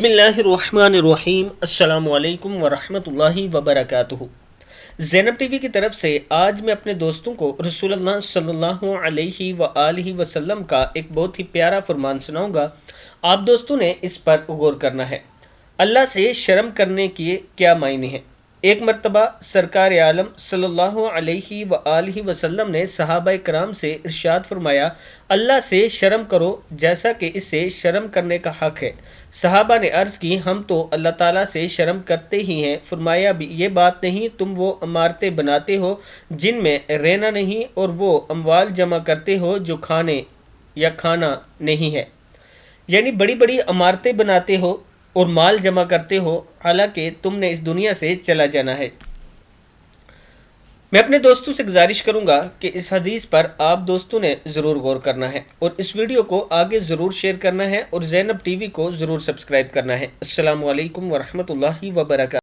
बिस्मिल्लाहिर्रहमानिर्रहीम। अस्सलाम वालेकुम वरहमतुल्लाहि वबरकातुहू। ज़ैनब टीवी की तरफ से आज मैं अपने दोस्तों को रसूलुल्लाह सल्लल्लाहु अलैहि वआलिहि वसल्लम का एक बहुत ही प्यारा फरमान सुनाऊंगा। आप दोस्तों ने इस पर गौर करना है। अल्लाह से शर्म करने के क्या मायने हैं। एक मर्तबा सरकार आलम सल्लल्लाहु अलैहि वआलिहि वसल्लम ने सहाबा कराम से इरशाद फरमाया, अल्लाह से शर्म करो जैसा कि इससे शर्म करने का हक है। सहाबा ने अर्ज़ की, हम तो अल्लाह ताला से शर्म करते ही हैं। फरमाया, भी ये बात नहीं, तुम वो इमारतें बनाते हो जिनमें रहना नहीं, और वो अमवाल जमा करते हो जो खाने या खाना नहीं है। यानी बड़ी बड़ी इमारतें बनाते हो और माल जमा करते हो, हालांकि तुमने इस दुनिया से चला जाना है। मैं अपने दोस्तों से गुजारिश करूंगा कि इस हदीस पर आप दोस्तों ने ज़रूर गौर करना है और इस वीडियो को आगे ज़रूर शेयर करना है और ज़ैनब टीवी को ज़रूर सब्सक्राइब करना है। अस्सलामु अलैकुम वरहमतुल्लाहि वबरकातुहू।